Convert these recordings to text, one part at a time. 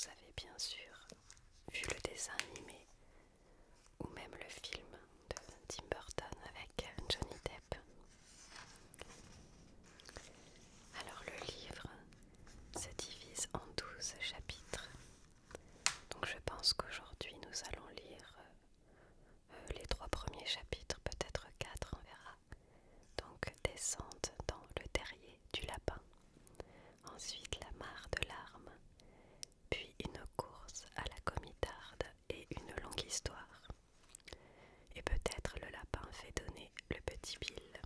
vous avez bien sûr vu le dessin animé ou même le film de Tim Burton avec Johnny Depp. Alors le livre se divise en 12 chapitres. Donc je pense qu'aujourd'hui nous allons lire les 3 premiers chapitres, peut-être 4, on verra. Donc descente dans le terrier du lapin, ensuite la mare de larmes, puis une course à la comitarde et une longue histoire. Et peut-être le lapin fait donner le petit Bill.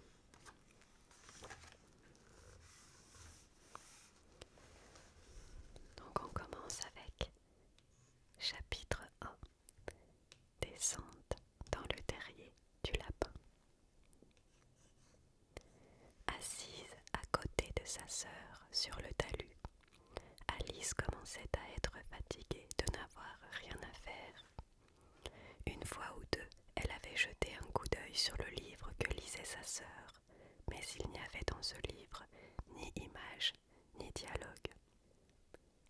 Donc on commence avec chapitre 1, descente dans le terrier du lapin. Assise à côté de sa sœur sur le talus, Alice commençait à être fatiguée de n'avoir rien à faire. Une fois ou deux, elle avait jeté un coup d'œil sur le livre que lisait sa sœur, mais il n'y avait dans ce livre ni image ni dialogue.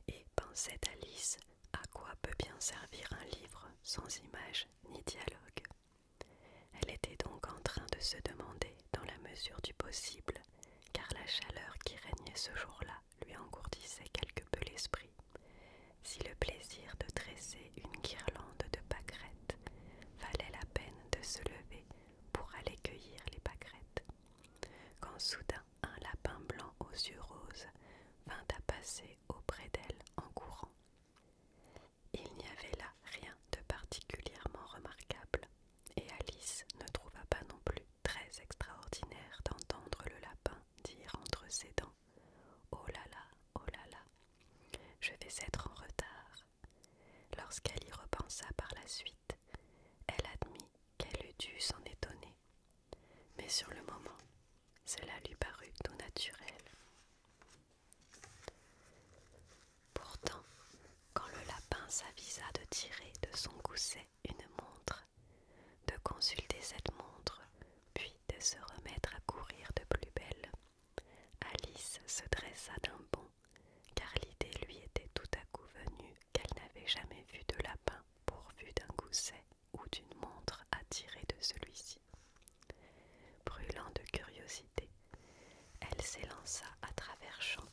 Et, pensait Alice, à quoi peut bien servir un livre sans image ni dialogue? Elle était donc en train de se demander, dans la mesure du possible, car la chaleur qui régnait ce jour-là lui engourdissait quelque peu l'esprit, si le plaisir de tresser une guirlande de pâquerettes valait la peine de se lever pour aller cueillir les pâquerettes, quand soudain un lapin blanc aux yeux roses vint à passer auprès d'elle en courant. Il n'y avait là rien de particulièrement remarquable, et Alice ne trouva pas non plus très extraordinaire d'entendre le lapin dire entre ses dents « Oh là là, je vais être en retard ». Lorsqu'elle y repensa par la suite, elle admit qu'elle eût dû s'en étonner, mais sur le moment, cela lui parut tout naturel. Pourtant, quand le lapin s'avisa de tirer de son gousset une montre, de consulter cette montre, puis de se remettre à courir de plus belle, Alice se dressa d'un bond, car l'idée lui était tout à coup venue qu'elle n'avait jamais vu de lapin pourvu d'un gousset ou d'une montre à tirer de celui-ci. Brûlant de curiosité, elle s'élança à travers champs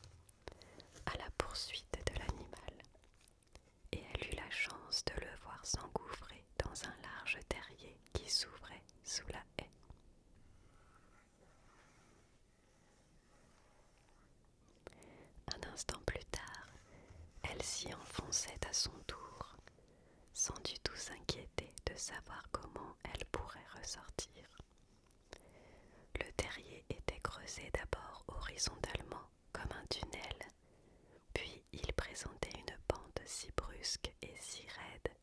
à la poursuite de l'animal, et elle eut la chance de le voir s'engouffrer dans un large terrier qui s'ouvrait sous la haie. Un instant plus tard, elle s'y enfonçait à son tour, sans du tout s'inquiéter de savoir comment elle pourrait ressortir. Le terrier était creusé d'abord horizontalement comme un tunnel, puis il présentait une pente si brusque et si raide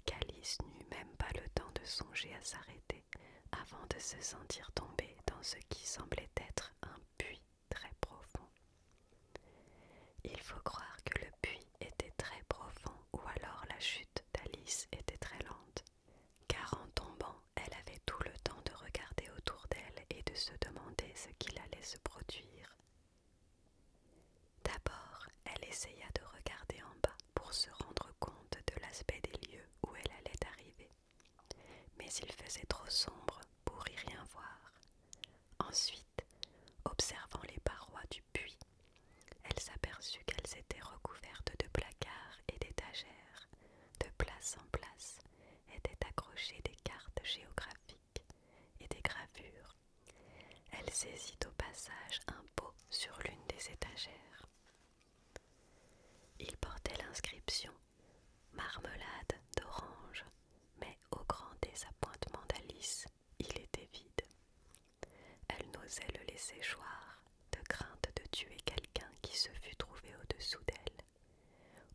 qu'Alice n'eut même pas le temps de songer à s'arrêter avant de se sentir tomber dans ce qui semblait être un puits très profond. Il faut croire que le puits était très profond ou alors la chute d'Alice était très lente, car en tombant, elle avait tout le temps de regarder autour d'elle et de se demander ce qu'il allait se produire. D'abord, elle essaya de regarder en bas pour se rendre compte de l'aspect des lieux où elle allait arriver, mais il faisait trop sombre pour y rien voir. Ensuite, observant les parois du puits, elle s'aperçut qu'elles étaient recouvertes de placards et d'étagères. De place en place étaient accrochées des cartes géographiques et des gravures. Elle saisit au passage un pot sur l'une des étagères. Il portait l'inscription « Marmelade d'orange », mais au grand désappointement d'Alice, il était vide. Elle n'osait le laisser choir, de crainte de tuer quelqu'un qui se fût trouvé au-dessous d'elle.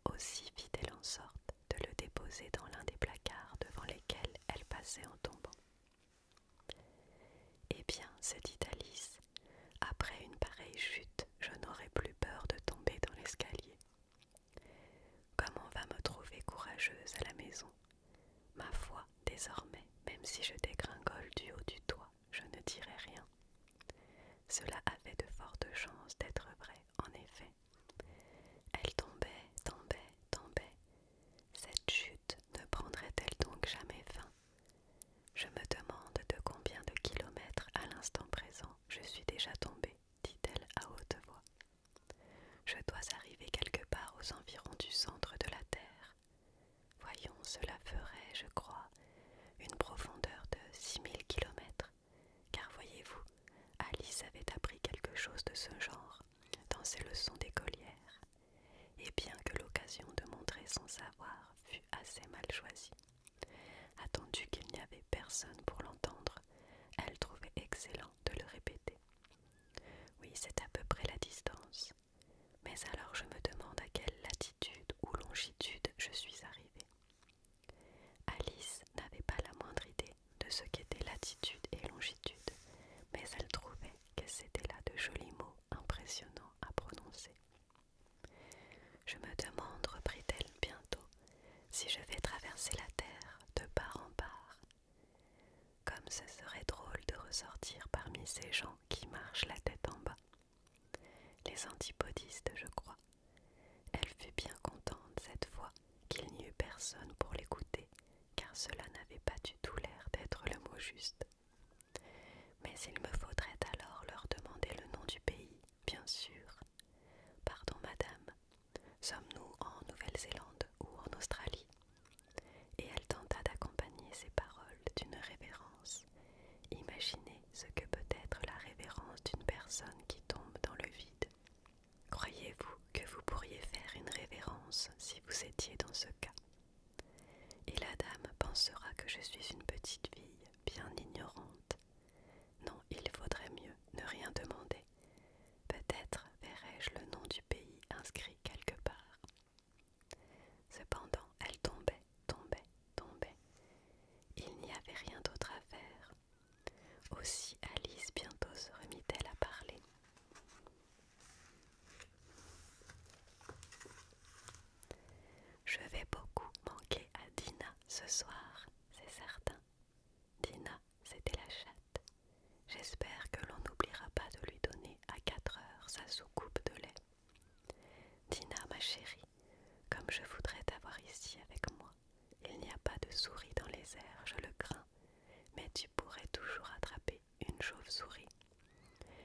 Aussi fit-elle en sorte de le déposer dans l'un des placards devant lesquels elle passait en tombant. « Eh bien, se dit Alice, après une pareille chute, je n'aurai plus peur de tomber dans l'escalier. Comme on va me trouver courageuse à la maison, ma foi, désormais, même si je dégringole du haut du toit, je ne dirai rien. » Cela avait de fortes chances d'être vrai, en effet. Elle tombait, serait drôle de ressortir parmi ces gens qui marchent la tête en bas. Les antipodistes, je crois. Elle fut bien contente cette fois qu'il n'y eut personne pour l'écouter, car cela n'avait pas du tout l'air d'être le mot juste. Mais il me faudrait alors leur demander le nom du pays, bien sûr. Pardon, madame, sommes-nous en Nouvelle-Zélande ou en Australie? Et elle tenta d'accompagner ses paroles d'une révérence. Imaginez ce que peut être la révérence d'une personne qui tombe dans le vide. Croyez-vous que vous pourriez faire une révérence si vous étiez dans ce cas? Et la dame pensera que je suis une petite fille bien ignorante. Non, il vaudrait mieux ne rien demander. Peut-être verrai-je le nom du pays inscrit quelque part. Cependant, elle tombait, tombait, tombait. Il n'y avait rien d'autre à faire. Aussi Alice bientôt se remit-elle à parler. Je vais beaucoup manquer à Dina ce soir, c'est certain. Dina, c'était la chatte. J'espère que l'on n'oubliera pas de lui donner à 4 heures sa soucoupe de lait. Dina, ma chérie, comme je voudrais t'avoir ici avec moi. Il n'y a pas de souris dans les airs, je le crains, mais tu pourrais toujours attraper une chauve-souris.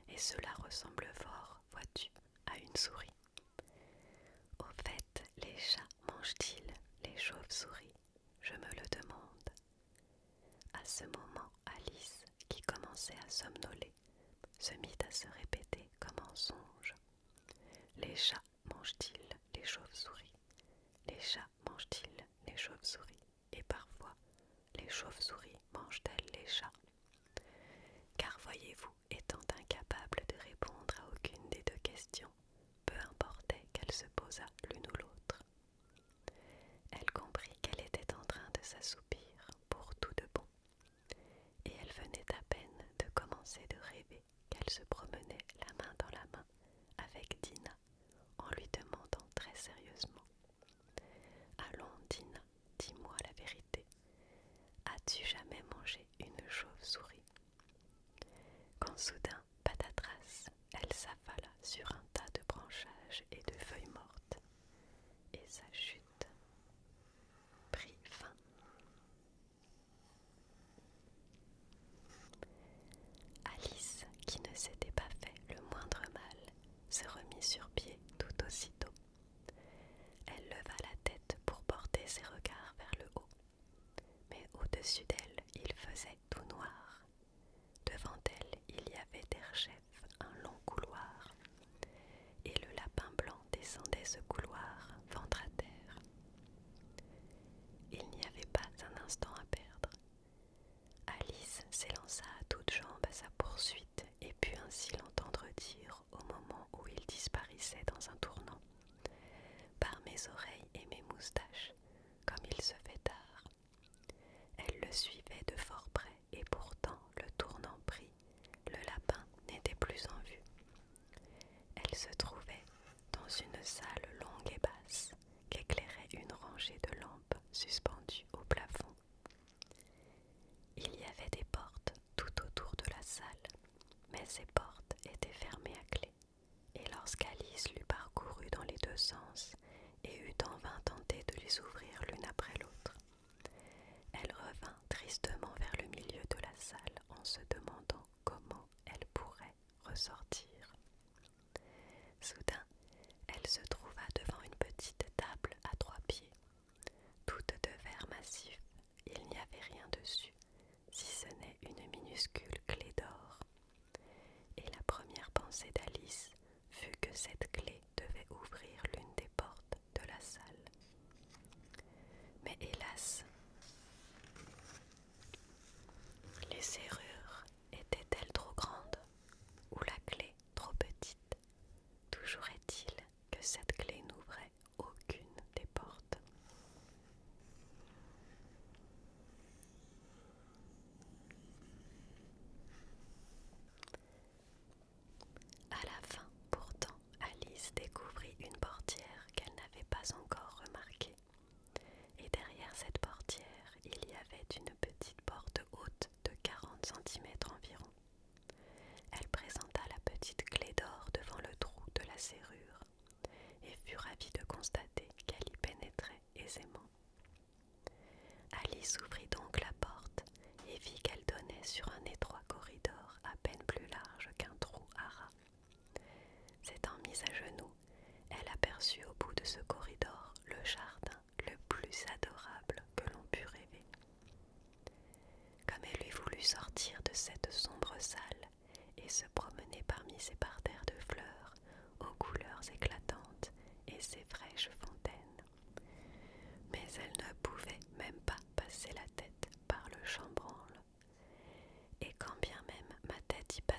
Et cela ressemble fort, vois-tu, à une souris. Au fait, les chats mangent-ils les chauves-souris? Je me le demande. À ce moment, Alice, qui commençait à somnoler, se mit à se répéter comme en songe. Les chats mangent-ils les chauves-souris? Les chats mangent-ils les chauves-souris? Et parfois, les chauves-souris mangent-elles les chats? Car voyez-vous, étant incapable de répondre à aucune des deux questions, peu importait qu'elle se posât l'une ou l'autre. Elle comprit qu'elle était en train de s'assoupir pour tout de bon, et elle venait à peine de commencer de rêver qu'elle se promenait la main dans la main avec Dina en lui demandant très sérieusement: Allons, Dina, dis-moi la vérité. As-tu jamais mangé une chauve-souris? Quand soudain, patatras, elle s'affala sur un tas de branchages et de feuilles mortes, et sa chute prit fin. Alice, qui ne s'était pas fait le moindre mal, se remit sur pied tout aussitôt. Elle leva la tête pour porter ses regards vers le haut, mais au-dessus d'elle, il faisait tout noir. Devant elle, il y avait derrière un long couloir, et le lapin blanc descendait ce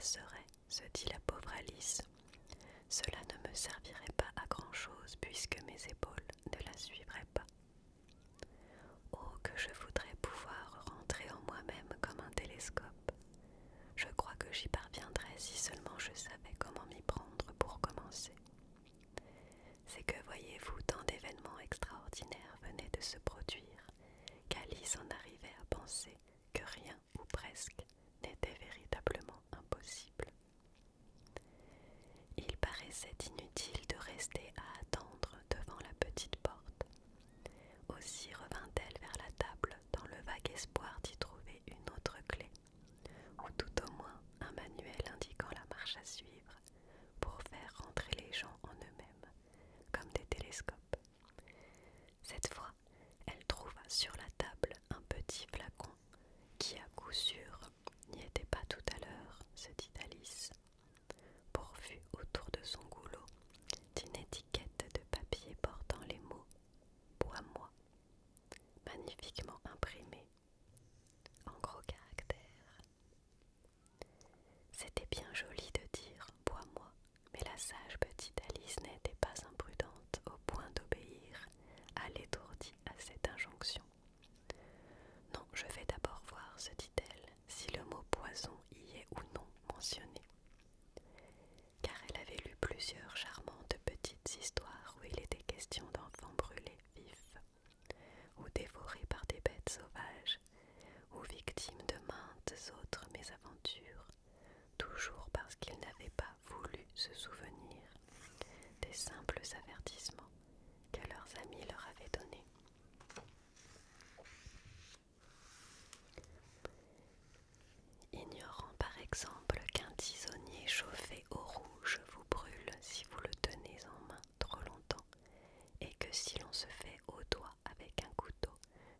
passerait, se dit la pauvre Alice. Cela ne me servirait pas à grand-chose puisque mes épaules ne la suivraient pas. Oh, que je voudrais pouvoir rentrer en moi-même comme un télescope. Je crois que j'y parviendrais si seulement je savais comment m'y prendre pour commencer. C'est que, voyez-vous, tant d'événements extraordinaires venaient de se produire qu'Alice en arrivait à penser que rien, ou presque, n'était véritablement impossible. Il paraissait inutile de rester à attendre devant la petite porte. Aussi revint-elle vers la table dans le vague espoir d'y trouver une autre clé, ou tout au moins un manuel indiquant la marche à suivre pour faire rentrer les gens en eux-mêmes, comme des télescopes. Cette fois, elle trouva sur la table un petit flacon qui, à coup sûr, n'y était pas tout à l'heure, se dit Alice, pourvu autour de son goulot d'une étiquette de papier portant les mots « Bois-moi », magnifiquement imprimés en gros caractères. C'était bien joli de dire « Bois-moi », mais la sage petite Alice n'était pas imprudente au point d'obéir à l'étourdie à cette injonction. « Non, je vais d'abord voir, se dit-elle, si le mot poison y est ou non mentionné. » Car elle avait lu plusieurs charmantes petites histoires où il était question d'enfants brûlés vifs, ou dévorés par des bêtes sauvages, ou victimes de maintes autres mésaventures, toujours parce qu'ils n'avaient pas voulu se souvenir des simples avertissements que leurs amis leur avaient donnés. Ignorant par exemple qu'un tisonnier chauffé au rouge vous brûle si vous le tenez en main trop longtemps, et que si l'on se fait au doigt avec un couteau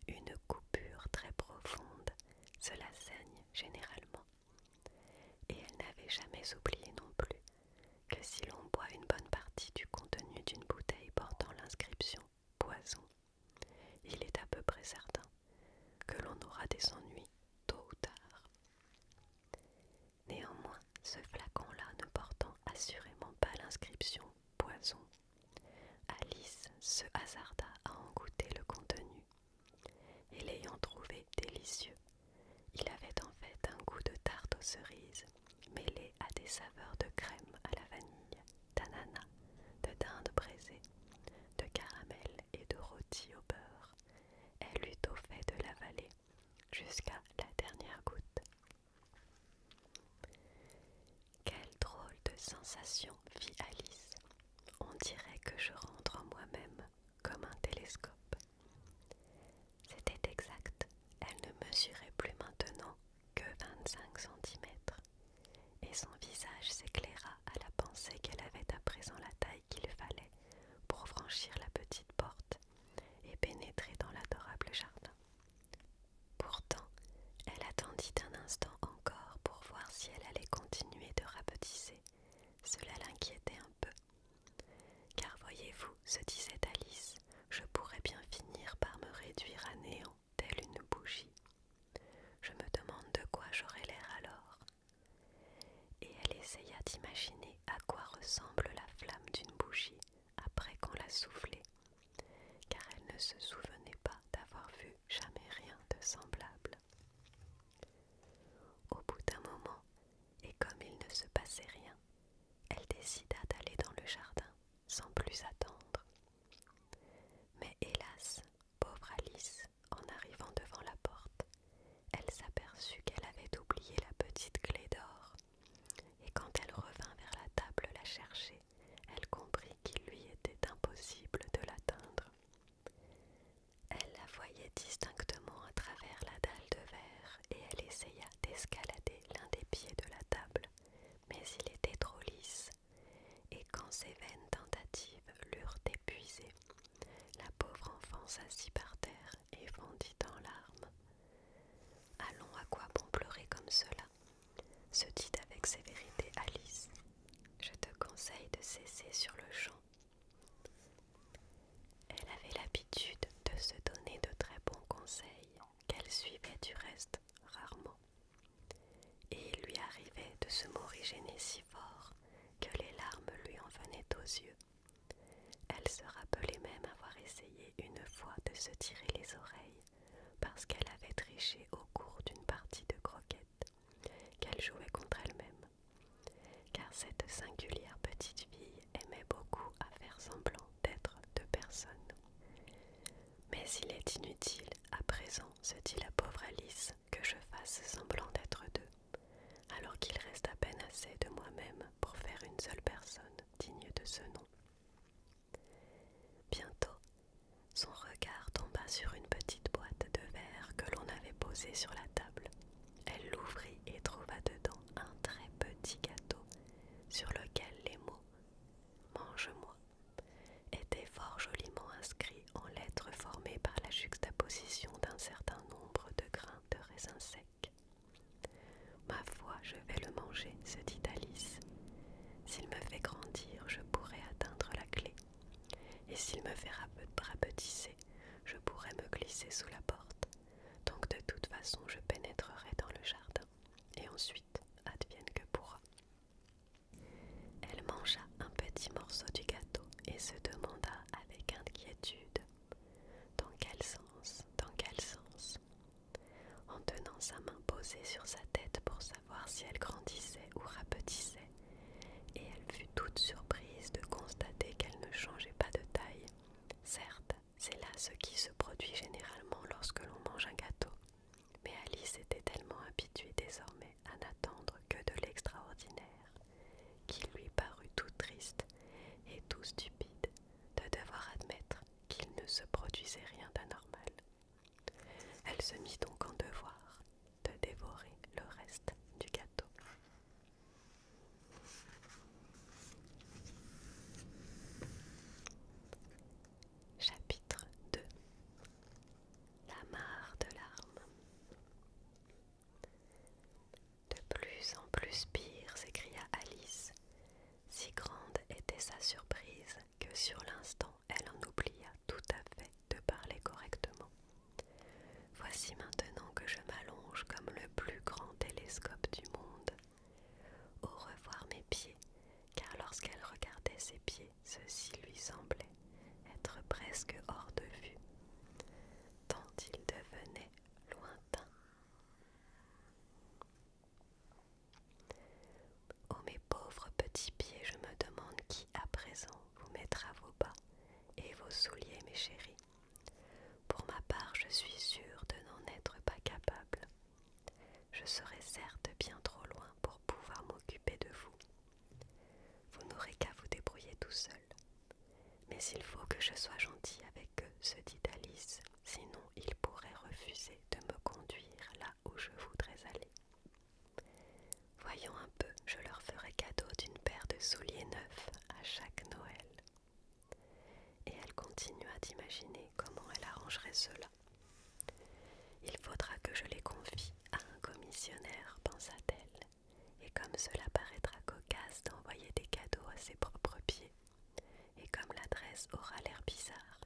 une coupure très profonde, cela saigne généralement. Et elle n'avait jamais oublié non plus que si l'on boit une bonne partie du contenu d'une bouteille portant l'inscription « poison », il est à peu près certain que l'on aura des ennuis tôt ou tard. Néanmoins, ce flacon-là ne portant assurément pas l'inscription « poison », Alice se hasarda à en goûter le contenu, et l'ayant trouvé délicieux, il avait en fait un goût de tarte aux cerises, mêlé à des saveurs de crème à la vanille, d'ananas, de dinde braisée, de caramel et de rôti au beurre. Elle eut au fait de l'avaler jusqu'à la dernière goutte. Quelle drôle de sensation, fit Alice. On dirait que je rentre en moi-même comme un télescope. C'était exact. Elle ne mesurait plus maintenant que 25 centimètres, et son visage s'éclaira à la pensée qu'elle avait à présent la taille qu'il fallait pour franchir la petite porte et pénétrer dans l'adorable jardin. Pourtant, elle attendit un instant encore pour voir si elle allait continuer de rapetisser. Cela l'inquiétait un peu. Car voyez-vous, se disait Alice, je pourrais bien finir par me réduire à néant, telle une bougie. Je me demande de quoi j'aurai l'air alors. Et elle essaya d'imaginer à quoi ressemble la flamme d'une bougie après qu'on l'a soufflée, car elle ne se souvenait pas d'avoir vu jamais rien de semblable. Au bout d'un moment, et comme il ne se passait rien, elle décida d'aller dans le jardin sans plus attendre. Mais hélas, pauvre Alice, en arrivant devant la porte, elle s'aperçut qu'elle avait oublié la petite clé d'or, et quand elle revint vers la table la chercher, elle comprit qu'il lui était impossible de l'atteindre. Elle la voyait distinctement à travers la dalle de verre, et elle essaya d'escalader l'un des pieds de la table, mais il était trop lisse, et quand ses vaines tentatives l'eurent épuisée, la pauvre enfant s'assit par terre et fondit en larmes. « Allons, à quoi bon pleurer comme cela ?» se dit avec sévérité Alice. « Je te conseille de cesser sur le champ. » Elle avait l'habitude de se donner de très bons conseils, qu'elle suivait du reste rarement. Et il lui arrivait de se mourir gêné si fort que les larmes lui en venaient aux yeux. Elle se rappelait même avoir essayé une fois de se tirer les oreilles parce qu'elle avait triché au cours d'une partie de croquettes qu'elle jouait contre elle-même, car cette singulière petite fille aimait beaucoup à faire semblant d'être de personne. Mais il est inutile, à présent, se dit la pauvre Alice, que je fasse semblant d'être deux, alors qu'il reste à peine assez de moi-même pour faire une seule personne digne de ce nom. Bientôt, son regard tomba sur une petite boîte de verre que l'on avait posée sur la table. Elle l'ouvrit et trouva dedans un très petit gâteau sur lequel les mots « Mange-moi » étaient fort joliment inscrits en lettres formées par la juxtaposition d'un certain nombre de grains de raisin sec. « Ma foi, je vais le manger, se dit Alice. S'il me fait grandir, je pourrai atteindre la clé. Et s'il me fait rapetisser, je pourrai me glisser sous la porte. Donc de toute façon, je pénétrerai dans le jardin. Et ensuite, advienne que pourra. » Elle mangea un petit morceau du gâteau et se demanda avec inquiétude dans quel sens, dans quel sens. En tenant sa main posée sur sa tête pour savoir si elle grandissait ou rapetissait, et elle fut toute surprise de constater qu'elle ne changeait pas de taille. Certes, c'est là ce qui se produit généralement lorsque l'on mange un gâteau, mais Alice était tellement habituée désormais à n'attendre que de l'extraordinaire, qu'il lui parut tout triste et tout stupide de devoir admettre qu'il ne se produisait rien d'anormal. Elle se mit donc en devoir de dévorer le reste du gâteau. Chapitre 2. La mare de larmes. De plus en plus pire, s'écria Alice. Si grande était sa surprise que sur l'instant elle en oublia tout à fait de parler correctement. Voici maintenant que je m'allonge comme le plus grand télescope du monde. Au revoir mes pieds, car lorsqu'elle regardait ses pieds, ceux-ci lui semblaient être presque hors de vue, tant ils devenaient lointains. Oh mes pauvres petits pieds, je me demande qui à présent vous mettra vos bas et vos souliers, mes chéris. Pour ma part, je suis sûre de n'en être pas capable. Je serai certes bien trop loin pour pouvoir m'occuper de vous. Vous n'aurez qu'à vous débrouiller tout seul. Mais il faut que je sois gentille avec eux, se dit Alice, sinon ils pourraient refuser de me conduire là où je voudrais aller. Voyons un peu, je leur ferai cadeau d'une paire de souliers neufs à chaque Noël. Et elle continua d'imaginer comment elle arrangerait cela. Il faudra que je les confie à un commissionnaire, pensa-t-elle, et comme cela paraîtra cocasse d'envoyer des cadeaux à ses propres pieds, et comme l'adresse aura l'air bizarre,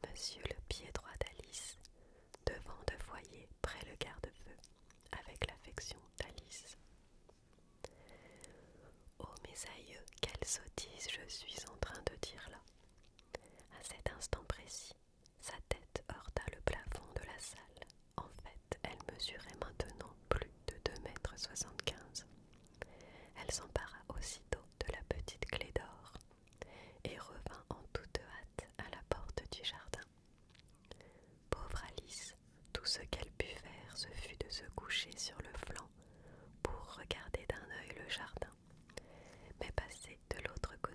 Monsieur le pied droit d'Alice, devant de foyer près le garde-feu, avec l'affection d'Alice. Oh mes aïeux, quelle sottise je suis en train de dire là. À cet instant précis, sa tête heurta le plafond de la salle. En fait, elle mesurait maintenant plus de 2,75 m. Elle s'empara aussitôt de la petite clé d'or et revint en toute hâte à la porte du jardin. Pauvre Alice, tout ce qu'elle put faire, ce fut de se coucher sur le flanc pour regarder d'un œil le jardin. Mais passer de l'autre côté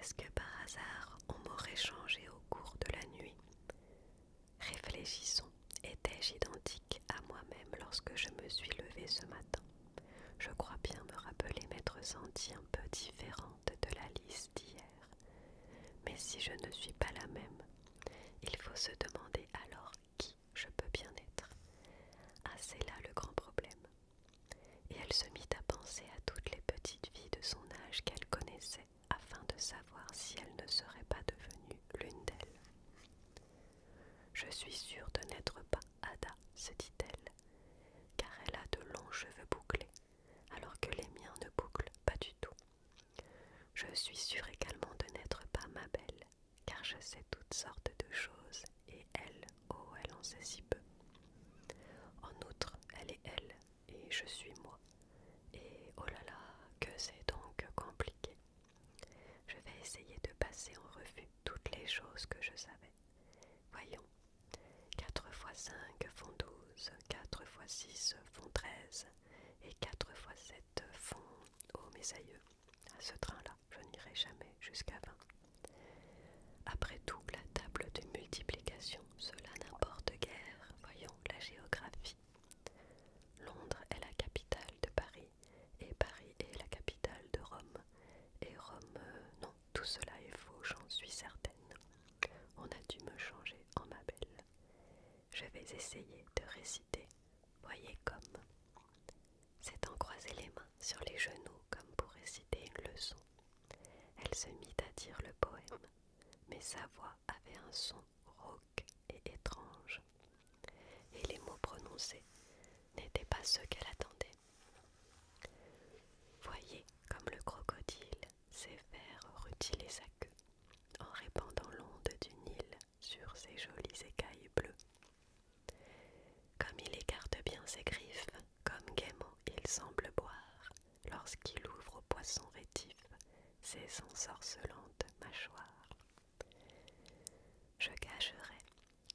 Est-ce que par hasard on m'aurait changé au cours de la nuit? Réfléchissons, étais-je identique à moi-même lorsque je me suis levée ce matin? Je crois bien me rappeler m'être sentie un peu différente de la Alice d'hier. Mais si je ne suis pas la même, il faut se demander alors qui je peux bien être. Ah, c'est là le grand problème. Et elle se mit à penser à toutes les petites filles de son âge qu'elle connaissait afin de savoir si elle ne serait pas devenue l'une d'elles. Je suis sûre de n'être pas Ada, se dit-elle, car elle a de longs cheveux bouclés, alors que les miens ne bouclent pas du tout. Je suis sûre également de n'être pas Mabel, car je sais toutes sortes de choses, et elle, oh, elle en sait si peu. En outre, elle est elle, et je suis moi. Et oh là là, que c'est donc compliqué. Je vais essayer de passer en revue toutes les choses que je savais. Voyons, 4 fois 5 font 12, 4 fois 6 font 13, et 4 fois 7 font... Oh mes aïeux, à ce train-là, je n'irai jamais jusqu'à 20. Après tout, la table de multiplication, cela n'importe guère. Voyons la géographie. Londres est la capitale de Paris, et Paris est la capitale de Rome. Et Rome, non, tout cela est faux, j'en suis certaine. On a dû me changer en ma belle. Je vais essayer de réciter. Voyez comme. C'est en croiser les mains sur les genoux comme pour réciter une leçon. Elle se mit à dire le poème, mais sa voix avait un son rauque et étrange, et les mots prononcés n'étaient pas ceux qu'elle attendait. Voyez comme le crocodile sait faire rutiler sa queue en répandant l'onde du Nil sur ses jolies écailles bleues. Comme il écarte bien ses griffes, comme gaiement il semble boire lorsqu'il ouvre au poisson rétif ses ensorcelantes mâchoires. Je gagerais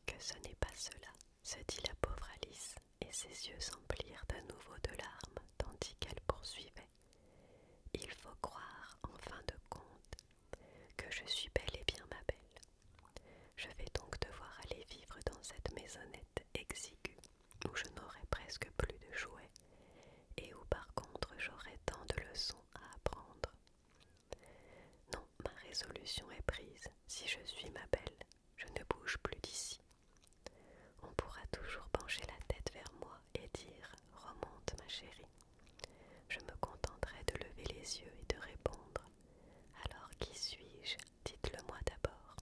que ce n'est pas cela, se dit la pauvre Alice, et ses yeux s'emplirent à nouveau de larmes tandis qu'elle poursuivait. Il faut croire, en fin de compte, que je suis bel et bien ma belle. Je vais donc devoir aller vivre dans cette maisonnette exiguë, où je n'aurai presque plus de jouets, et où par contre j'aurai tant de leçons à apprendre. Non, ma résolution est prise. Si je suis ma belle, je ne bouge plus d'ici. On pourra toujours pencher la tête vers moi et dire « Remonte, ma chérie ». Je me contenterai de lever les yeux et de répondre « Alors qui suis-je? Dites-le-moi d'abord. »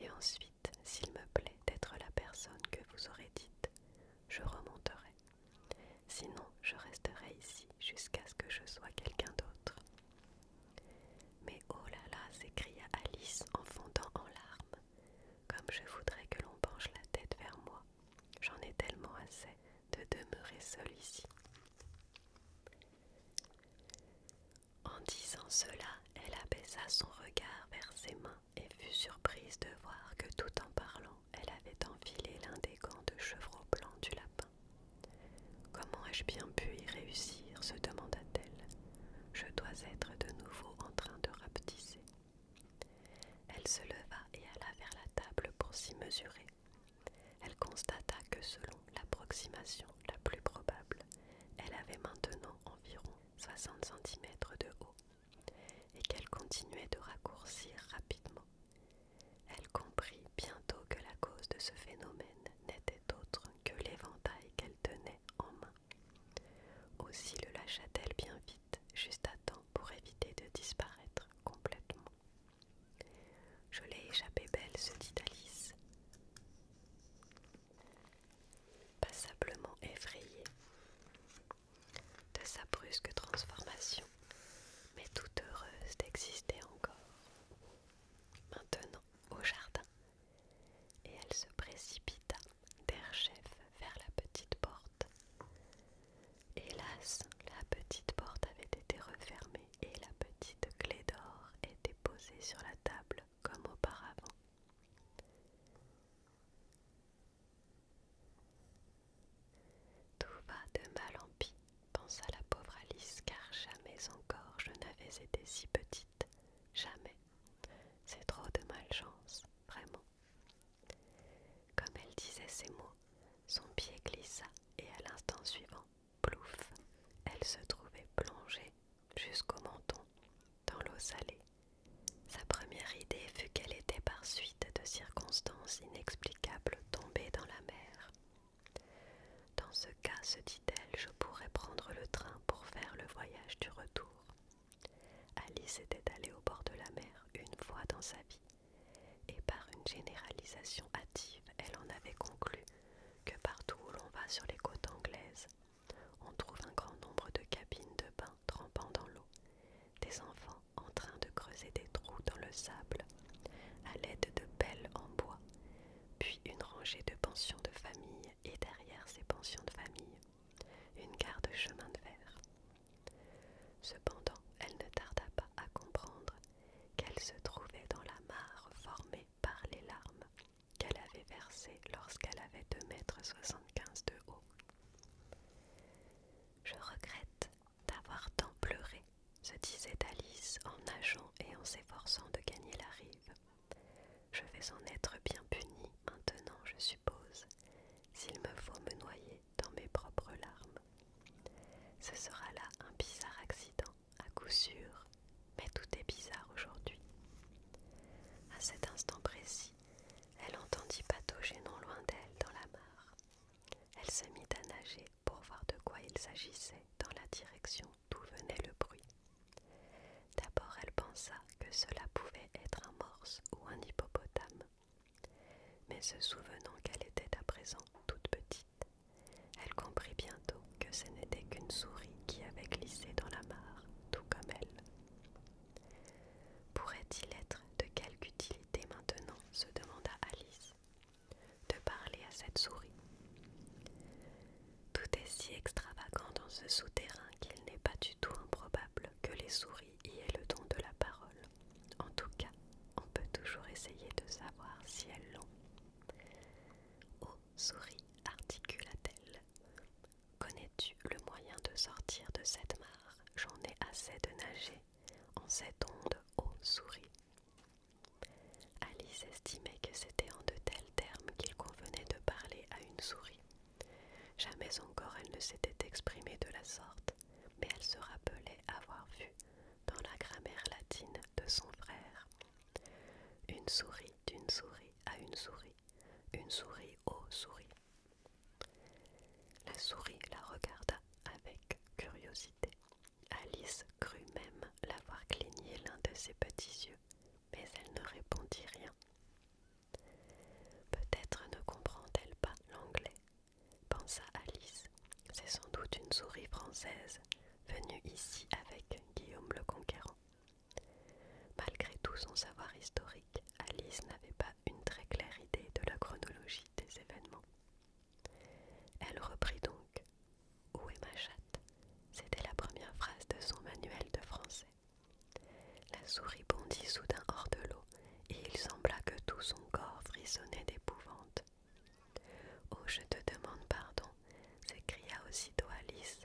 Et ensuite, s'il me plaît d'être la personne que vous aurez dite, je remonterai. Sinon, je resterai ici jusqu'à ce que je sois quelqu'un d'autre. Mais oh là là, s'écria Alice en fondant en larmes. Comme je voudrais que l'on penche la tête vers moi. J'en ai tellement assez de demeurer seule ici. En disant cela, elle abaissa son regard vers ses mains et fut surprise de voir que tout en parlant, elle avait enfilé l'un des gants de chevreau blanc du lapin. « Comment ai-je bien pu y réussir ?» se demanda-t-elle. « Je dois être de nouveau en train de rapetisser. » Elle se leva et alla vers la table pour s'y mesurer. Elle constata que selon l'approximation la plus probable, elle avait maintenant environ 60 cm de haut et qu'elle continuait de raccourcir rapidement. Elle comprit bientôt que la cause de ce phénomène n'était autre que l'éventail qu'elle tenait en main. Aussi le lâcha-t-elle bien vite, juste à temps pour éviter de disparaître complètement. « Je l'ai échappé belle, se dit Alice, passablement effrayée de sa brusque transformation, mais toute heureuse d'exister encore. Maintenant, au jardin, et elle se précipita d'air chef vers la petite porte. Hélas, la petite porte avait été refermée et la petite clé d'or était posée sur la table comme auparavant. Tout va de mal en pis, pensa la pauvre Alice, car jamais encore je n'avais été si petite, jamais. sur les côtes anglaises, on trouve un grand nombre de cabines de bain trempant dans l'eau, des enfants en train de creuser des trous dans le sable à l'aide de pelles en bois, puis une rangée de pensions de famille et derrière ces pensions de famille, une gare de chemin de fer. Cependant, elle ne tarda pas à comprendre qu'elle se trouvait dans la mare formée par les larmes qu'elle avait versées lorsqu'elle avait 2,75 m de haut. « Je regrette d'avoir tant pleuré, » se disait Alice en nageant et en s'efforçant de gagner la rive. « Je vais en être bien punie maintenant, je suppose, s'il me faut me noyer dans mes propres larmes. Ce sera là un bizarre accident, à coup sûr, mais tout est bizarre aujourd'hui. » À cet instant précis, elle entendit patauger non loin d'elle dans la mare. Elle se mit à nager pour voir de quoi il s'agissait dans la direction d'où venait le bruit. D'abord elle pensa que cela pouvait être un morse ou un hippopotame, mais se souvenant qu'elle était à présent toute petite, elle comprit bientôt que ce n'était qu'une souris qui avait glissé dans la mare, tout comme elle. Pourrait-il être de quelque utilité maintenant, se demanda Alice, de parler à cette souris? Tout est si extravagant dans ce souterrain qu'il n'est pas du tout improbable que les souris y aient le don de la parole. En tout cas, on peut toujours essayer de savoir si elles l'ont. « Oh, souris, articula-t-elle, connais-tu le moyen de sortir de cette mare? J'en ai assez de nager en cette onde, ô souris. » Alice estimait que c'était en de tels termes qu'il convenait de parler à une souris. Jamais encore elle ne s'était exprimée de la sorte, mais elle se rappelait avoir vu, dans la grammaire latine de son frère, une souris d'une souris à une souris aux souris. La souris la regarda avec curiosité. Alice crut même l'avoir cligné l'un de ses petits yeux, mais elle ne répondit rien. Peut-être ne comprend-elle pas l'anglais, pensa Alice. C'est sans doute une souris française, venue ici avec Guillaume le Conquérant. Malgré tout son savoir historique, Alice n'avait pas une très claire idée de la chronologie des événements. Elle reprit donc. « Où est ma chatte ?» C'était la première phrase de son manuel de français. La souris bondit soudain hors de l'eau, et il sembla que tout son corps frissonnait d'épouvante. « Oh, je te demande pardon !» s'écria aussitôt Alice,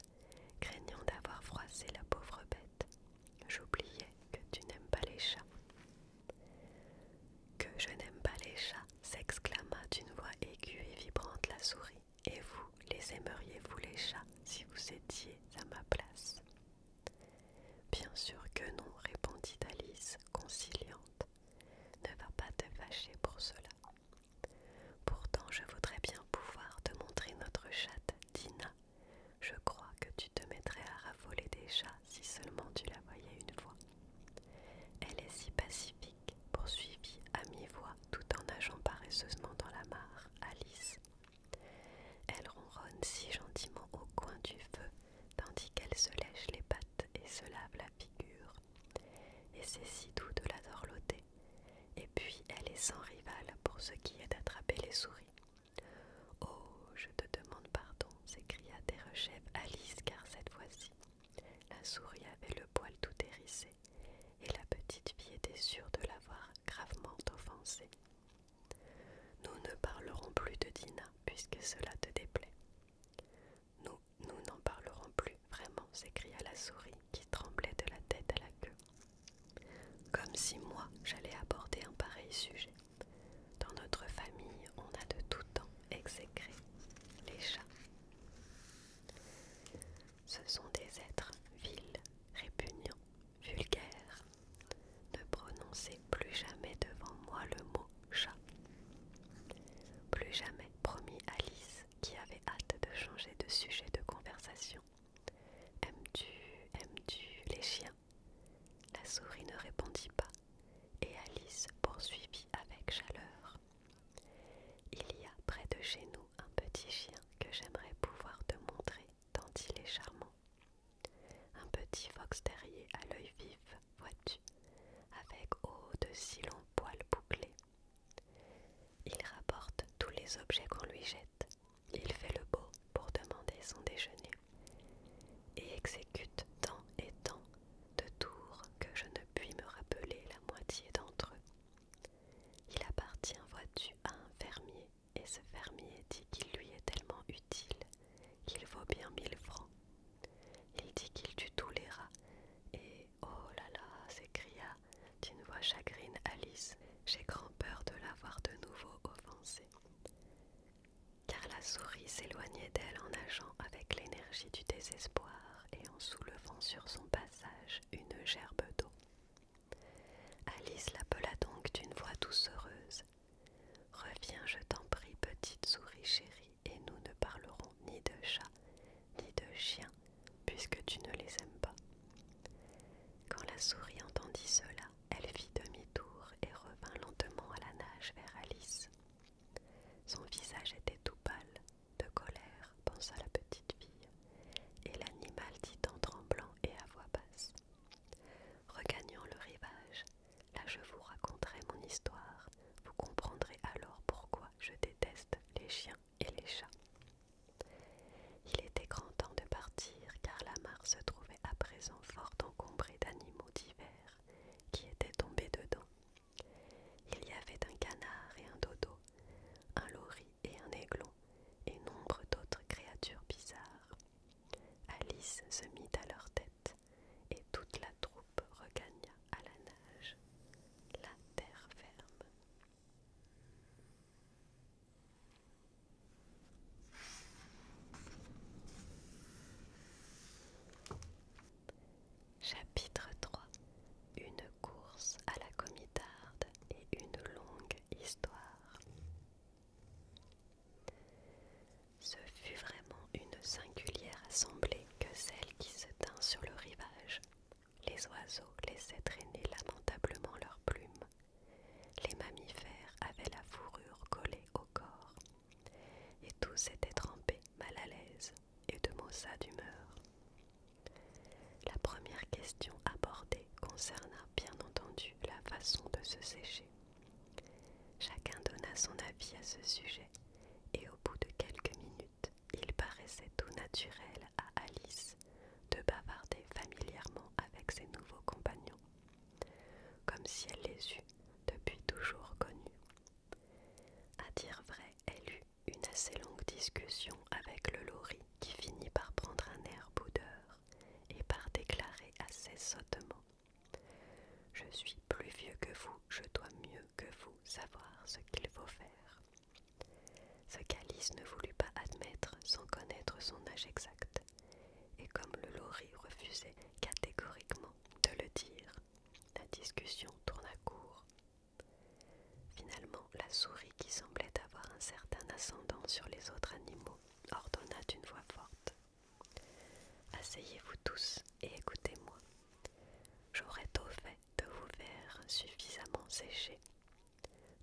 craignant d'avoir froissé la pauvre bête. « J'oubliais que tu n'aimes pas les chats. » « Que je n'aime pas les chats !» s'exclama d'une voix aiguë et vibrante la souris. « Et vous, les aimeriez-vous les chats si vous étiez à ma place ?» « Bien sûr que non, » répondit Alice, conciliante. « Ne va pas te fâcher pour cela. Pourtant, je voudrais bien pouvoir te montrer notre chatte, Dina. Je crois que tu te mettrais à raffoler des chats si seulement tu la voyais une fois. Elle est si pacifique, poursuivit à mi-voix tout en nageant paresseusement dans la mare, Alice. Elle ronronne si gentiment au coin du feu, tandis qu'elle se lèche les pattes et se lave la figure. Et c'est si doux de la dorloter. Et puis elle est sans rival pour ce qui est d'attraper les souris. « Oh, je te demande pardon !» s'écria derechef Alice, car cette fois-ci, la souris avait le poil tout hérissé, et la petite fille était sûre de l'avoir gravement offensée. « Nous ne parlerons plus de Dina, puisque cela te déplaît. »« Nous n'en parlerons plus, vraiment !» s'écria la souris, qui tremblait de la tête à la queue. « Comme si moi, j'allais aborder un pareil sujet. Dans notre famille, on a de tout temps exécré les chats. Ce sont des êtres vils, répugnants, vulgaires. Ne prononcez plus jamais devant moi le mot chat. » « Plus jamais, promit Alice, qui avait hâte de changer de sujet de conversation. « Aimes-tu les chiens ?» La souris ne répondit pas, et Alice poursuivit avec chaleur. « Il y a près de chez nous un petit chien que j'aimerais si longs poils bouclés. Il rapporte tous les objets qu'on lui jette. Il fait le beau pour demander son déjeuner et exécute tant et tant de tours que je ne puis me rappeler la moitié d'entre eux. Il appartient, vois-tu, à un fermier, et ce fermier dit qu'il lui est tellement utile qu'il vaut bien 1000 francs. Il dit qu'il tue tous les rats, et oh là là, s'écria d'une voix chagrine Alice, j'ai grand peur de l'avoir de nouveau offensée. Car la souris s'éloignait d'elle en nageant avec l'énergie du désespoir et en soulevant sur son passage une gerbe d'eau. Alice l'appela donc d'une voix doucereuse. Reviens, je t'en prie, petite souris chérie, et nous ne parlerons ni de chat, ni de chien, puisque tu ne les aimes pas. Quand la souris entendit cela, elle fit demi-tour et revint lentement à la nage vers Alice. Son visage était tout pâle, de colère, pensa la petite fille, et l'animal dit en tremblant et à voix basse. Regagnant le rivage, là je vous raconterai mon histoire, vous comprendrez alors pourquoi je déteste les chiens et les chats. Il était grand temps de partir car la mare se trouvait à présent fort encombrée d'animaux divers qui étaient tombés dedans. Il y avait un canard et un dodo, un lori et un aiglon, et nombre d'autres créatures bizarres. Alice se mit à leur tête, et toute la troupe regagna à la nage la terre ferme. Chapitre 3. Une course à la comitarde et une longue histoire. Ce fut vraiment une singulière assemblée que celle qui se tint sur le rivage. Les oiseaux laissaient traîner lamentablement leurs plumes. Les mammifères avaient la fourrure collée au corps. Et tous étaient trempés, mal à l'aise et de maussade humeur. La première question abordée concerna bien entendu la façon de se sécher. Chacun donna son avis à ce sujet, et au bout de quelques minutes, il paraissait tout naturel à Alice de bavarder familièrement avec ses nouveaux compagnons, comme si elle les eût depuis toujours connus. À dire vrai, elle eut une assez longue discussion avec le lori qui finit par prendre un air boudeur et par déclarer assez sottement « Je suis plus vieux que vous, je dois mieux que vous savoir ce qu'il faut faire. » Ce qu'Alice ne voulut pas admettre sans connaître son âge exact, et comme le lori refusait catégoriquement de le dire, la discussion tourna court. Finalement, la souris, qui semblait avoir un certain ascendant sur les autres animaux, ordonna d'une voix forte « Asseyez-vous tous et écoutez-moi. J'aurais tôt fait de vous faire suffisamment sécher. »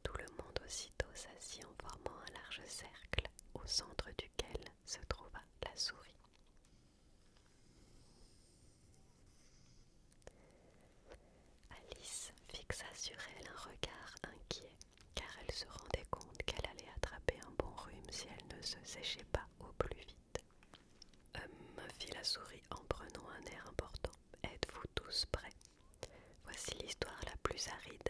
Tout le monde aussitôt s'assit en formant un large cercle, au centre duquel se trouva la souris. Alice fixa sur elle un regard inquiet, car elle se rendait compte qu'elle allait attraper un bon rhume si elle ne se séchait pas au plus vite. Fit la souris en prenant un air important. Êtes-vous tous prêts? Voici l'histoire la plus aride,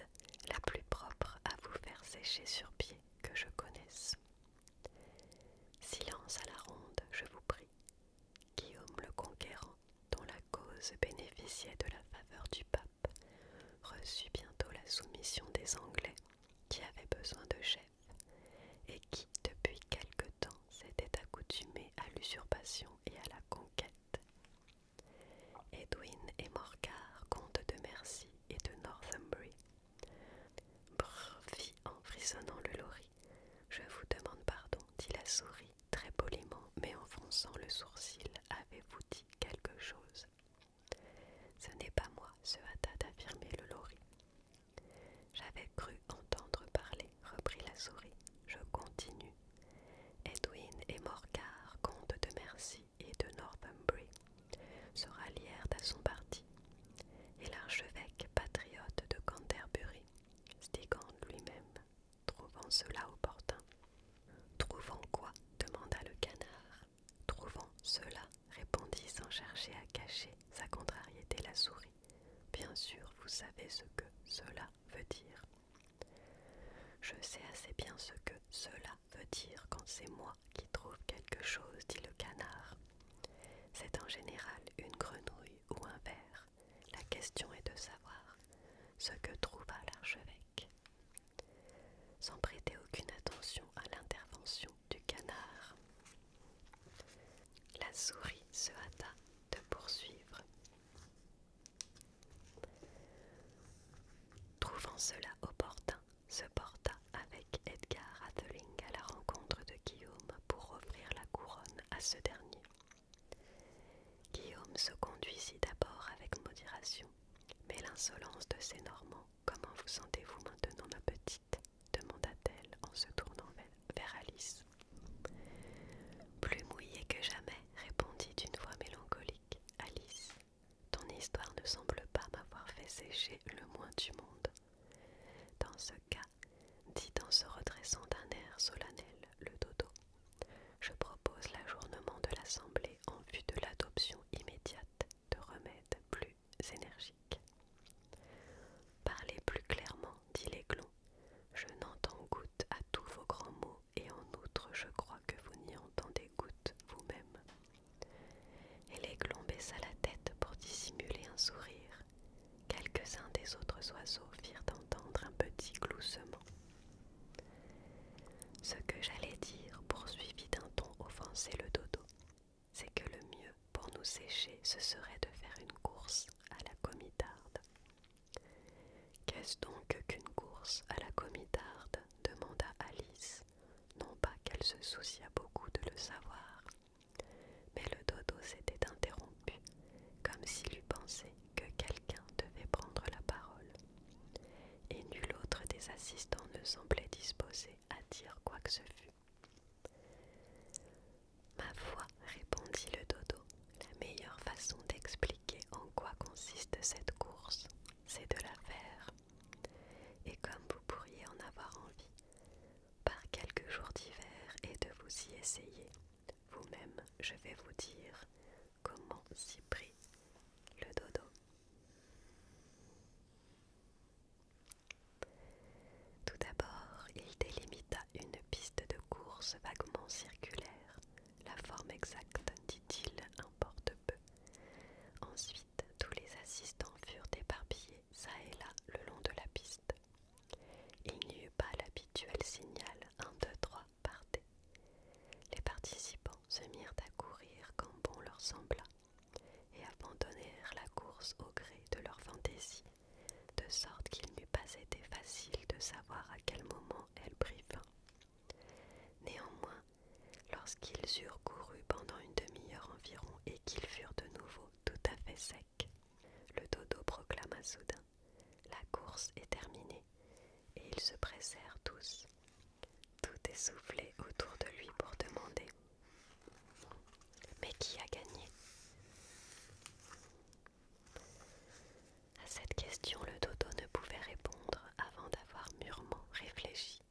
la plus propre à vous faire sécher sur pied que je connaisse. Silence à la ronde, je vous prie. Guillaume le Conquérant, dont la cause bénéficiait de la faveur du pape, reçut bientôt la soumission des Anglais, qui avaient besoin de chefs, et qui, depuis quelque temps, s'étaient accoutumés à l'usurpation et à la conquête. Edwin et Morcar, comtes de Mercie et de Northumbrie. Brrr, fit en frissonnant le lori. Je vous demande pardon, dit la souris, très poliment, mais en fronçant le sourcil. Avez-vous dit quelque chose? Ce n'est pas moi, se hâta d'affirmer le lori. J'avais cru entendre parler, reprit la souris. Je continue. Edwin et Morcar, comtes de Mercie et de Northumbrie, se rallièrent à son parti, et l'archevêque patriote de Canterbury, c'est moi qui trouve quelque chose, dit le canard. C'est en général une grenouille ou un ver. La question est de savoir ce que trouva l'archevêque. Sans prêter aucune attention à l'intervention du canard, la souris se hâta de poursuivre. Trouvant cela opportun, se porta avec Edgar Atheling à la rencontre de Guillaume pour offrir la couronne à ce dernier. Guillaume se conduisit d'abord avec modération, mais l'insolence de ces Normands, « Comment vous sentez-vous maintenant, ma petite ?» demanda-t-elle en se tournant vers Alice. Plus mouillée que jamais, répondit d'une voix mélancolique Alice. Ton histoire ne semble pas m'avoir fait sécher le moins du monde. Dans ce cas, dit en se redressant d'un air solennel le dodo, je propose l'ajournement de l'Assemblée en vue de l'adoption immédiate de remèdes plus énergiques. Parlez plus clairement, dit l'aiglon. Je n'entends goutte à tous vos grands mots, et en outre je crois que vous n'y entendez goutte vous-même. Et l'aiglon baissa la tête pour dissimuler un sourire. Quelques-uns des autres oiseaux firent entendre un petit gloussement. Ce que j'allais dire, poursuivit d'un ton offensé le dodo, c'est que le mieux pour nous sécher, ce serait de faire une course à la comitarde. Qu'est-ce donc qu'une course à la comitarde demanda Alice, non pas qu'elle se souciât beaucoup de le savoir, mais le dodo s'était interrompu, comme s'il eût pensé que quelqu'un devait prendre la parole, et nul autre des assistants ne semblait disposé à dire quoi que ce fût. Ma foi, répondit le dodo, la meilleure façon d'expliquer en quoi consiste cette course, c'est de la faire. Et comme vous pourriez en avoir envie, par quelques jours d'hiver et de vous y essayer, vous-même, je vais vous dire comment s'y prit le dodo. Tout d'abord, il délimita une piste de course vaguement circulaire. La forme exacte, dit-il, importe peu. Ensuite, tous les assistants furent éparpillés çà et là le long de la piste. Il n'y eut pas l'habituel signal 1, 2, 3, partez. Les participants se mirent à courir quand bon leur sembla et abandonnèrent la course au gré de leur fantaisie, de sorte qu'il n'eût pas été facile de savoir à quel moment elle prit fin. Néanmoins, lorsqu'ils eurent couru pendant une demi-heure environ et qu'ils furent de nouveau tout à fait secs, le dodo proclama soudain « La course est terminée » et ils se pressèrent tous, tout essoufflés autour de lui pour demander « Mais qui a gagné ?» À cette question, le dodo ne pouvait répondre avant d'avoir mûrement réfléchi,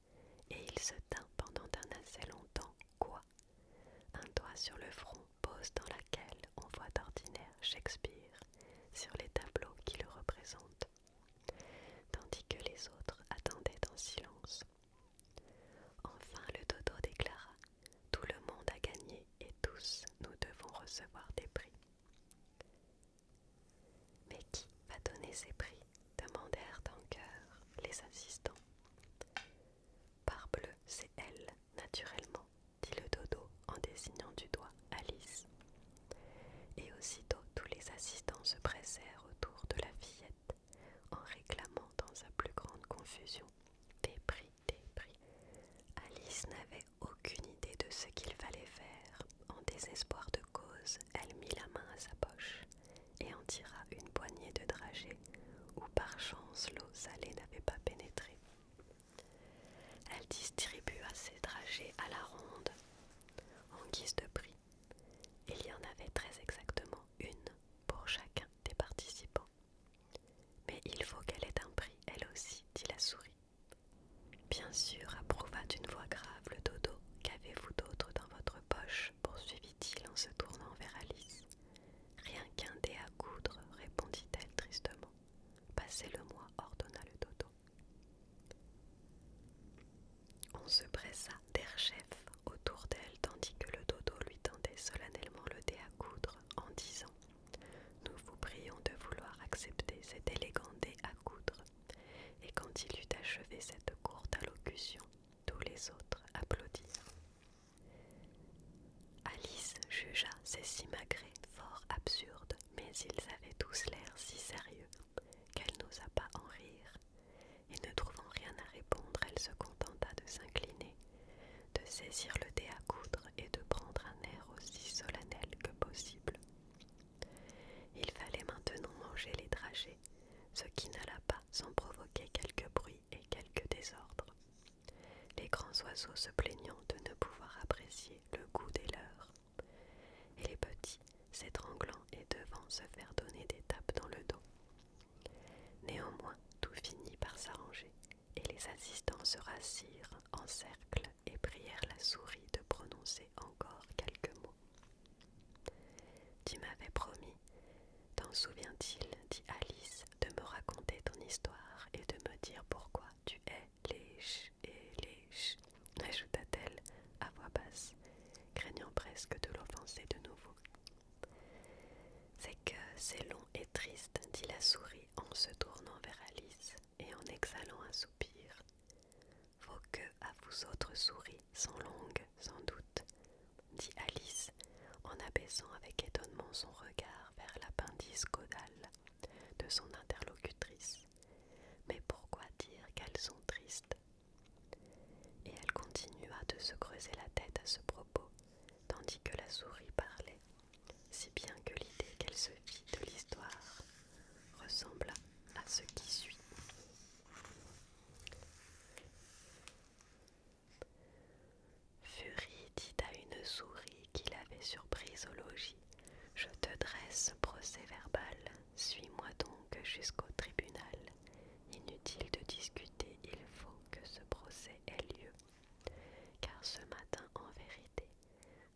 et il se tint pendant un assez longtemps, quoi, un doigt sur le front, pose dans laquelle on voit d'ordinaire Shakespeare sur les tableaux qui le représentent, tandis que les autres attendaient en silence. Enfin, le dodo déclara « Tout le monde a gagné et tous nous devons recevoir des les autres applaudirent. Alice jugea ces simagrées fort absurdes, mais ils avaient tous l'air si sérieux qu'elle n'osa pas en rire, et ne trouvant rien à répondre, elle se contenta de s'incliner, de saisir le dé à coudre et de prendre un air aussi solennel que possible. Il fallait maintenant manger les dragées, ce qui n'alla pas sans provoquer quelques bruits et quelques désordres, les grands oiseaux se plaignant de ne pouvoir apprécier le goût des leurs, et les petits s'étranglant et devant se faire donner des tapes dans le dos. Néanmoins, tout finit par s'arranger, et les assistants se rassirent en cercle et prièrent la souris de prononcer encore quelques mots. « Tu m'avais promis, t'en souvient-il, dit Alice, de me raconter ton histoire et de me dire pourquoi tu es lèche et lèche, ajouta-t-elle à voix basse, craignant presque de l'offenser de nouveau. C'est que c'est long et triste, dit la souris en se tournant vers Alice et en exhalant un soupir. Vos queues à vous autres souris sont longues, sans doute, dit Alice en abaissant avec étonnement son regard vers l'appendice caudal de son interlocutrice. Mais pourquoi dire qu'elles sont tristes? Et elle continua de se creuser la tête à ce propos, tandis que la souris parlait, si bien que l'idée qu'elle se fit de l'histoire ressembla à ce qui suit. Furie dit à une souris qui l'avait surprise au logis: « Je te dresse procès-verbal, suis-moi donc jusqu'au tribunal. Inutile de discuter, il faut que ce procès ait lieu. Car ce matin, en vérité,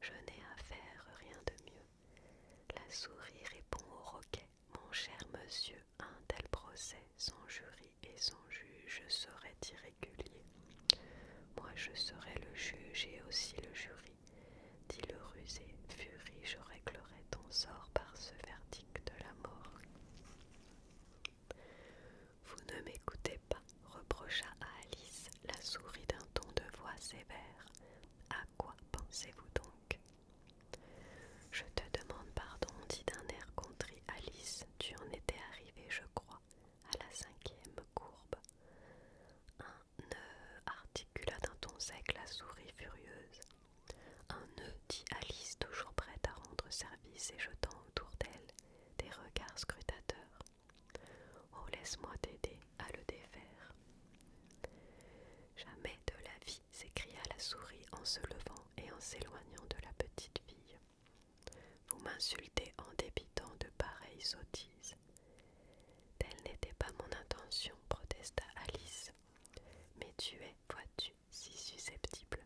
je n'ai à faire rien de mieux. » La souris répond au roquet: « Mon cher monsieur, un tel procès sans jury et sans juge serait irrégulier. Moi je serai le juge et aussi le jury, dit le rusé. Furie, je réglerai ton sort par ce verdict de la mort. » Vous ne m'écoutez pas, reprocha à Alice la souris d'un ton de voix sévère. À quoi pensez-vous donc? Je te demande pardon, dit d'un air contrit Alice. Tu en étais arrivée, je crois, à la 5e courbe. Un nœud, articula d'un ton sec la souris furieuse. Un nœud, dit Alice, toujours prête à rendre service et jetant autour d'elle des regards scrutateurs. Oh, laisse-moi t'aider à le défaire. Jamais de la vie, s'écria la souris en se levant et en s'éloignant de la petite fille. Vous m'insultez en débitant de pareilles sottises. Telle n'était pas mon intention, protesta Alice. Mais tu es, vois-tu, si susceptible.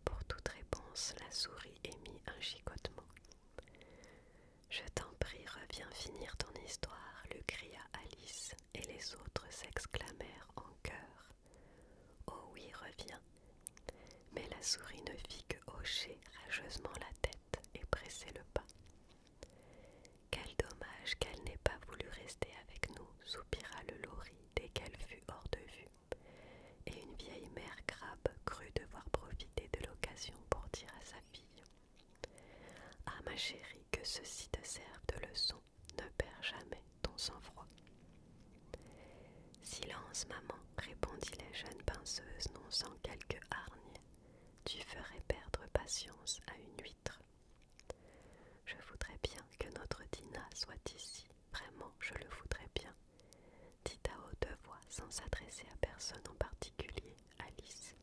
Pour toute réponse, la souris émit un gigotement. Je t'en prie, reviens finir ton histoire, lui cria Alice, et les autres s'exclamèrent en chœur. Oh oui, reviens. Mais la souris ne fit que hocher rageusement la tête et presser le pas. Quel dommage qu'elle n'ait pas voulu rester avec nous, soupira le lori dès qu'elle fut hors de vue. Et une vieille mère crabe crut devoir profiter de l'occasion pour dire à sa fille: « Ah, ma chérie, que ceci te serve de leçon, ne perds jamais ton sang-froid. » « Silence, maman, répondit la jeune pinceuse, non sans quelque hargne. Tu ferais perdre patience à une huître. Je voudrais bien que notre Dinah soit ici, vraiment, je le voudrais bien, dit à haute voix, sans s'adresser à personne en particulier, Alice.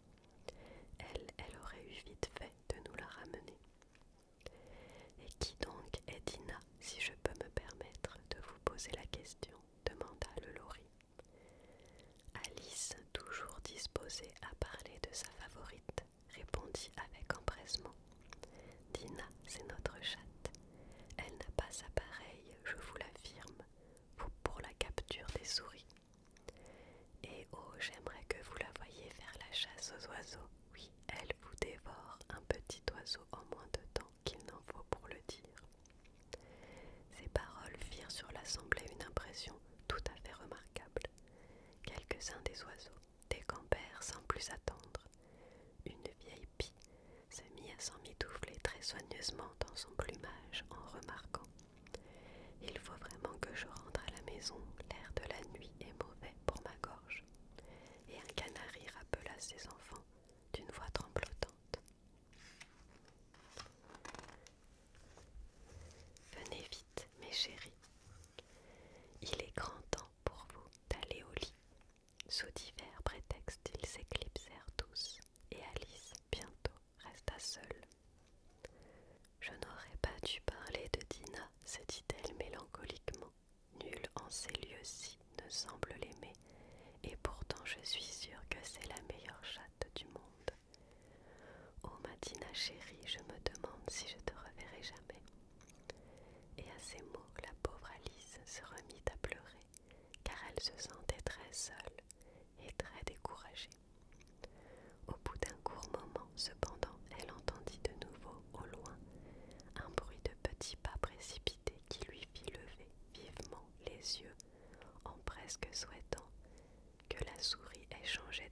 Elle aurait eu vite fait de nous la ramener. Et qui donc est Dinah, si je peux me permettre de vous poser la question, demanda le lori. Alice, toujours disposée à parler de sa favorite, répondit avec empressement. Dinah, c'est notre chatte. Elle n'a pas sa pareille, je vous l'affirme, pour la capture des souris. Et oh, j'aimerais que vous la voyiez faire la chasse aux oiseaux. Oui, elle vous dévore, un petit oiseau en moins de temps qu'il n'en faut pour le dire. Ces paroles firent sur l'assemblée une impression tout à fait remarquable. Quelques-uns des oiseaux décampèrent sans plus attendre, à s'emmitoufler très soigneusement dans son plumage en remarquant: il faut vraiment que je rentre à la maison, l'air de la nuit est mauvais pour ma gorge. Et un canari rappela ses enfants d'une voix tremblotante: venez vite, mes chéris, il est grand temps pour vous d'aller au lit. Sous divers prétextes, ils s'éclipsèrent tous, et Alice bientôt resta seule. Je n'aurais pas dû parler de Dinah, se dit-elle mélancoliquement. Nul en ces lieux-ci ne semble l'aimer, et pourtant je suis sûre que c'est la meilleure chatte du monde. Oh ma Dinah chérie, je me demande si je te reverrai jamais. Et à ces mots, la pauvre Alice se remit à pleurer, car elle se sentait très seule et très découragée. Au bout d'un court moment, cependant, elle entendit de nouveau, au loin, un bruit de petits pas précipités qui lui fit lever vivement les yeux, en presque souhaitant que la souris ait changé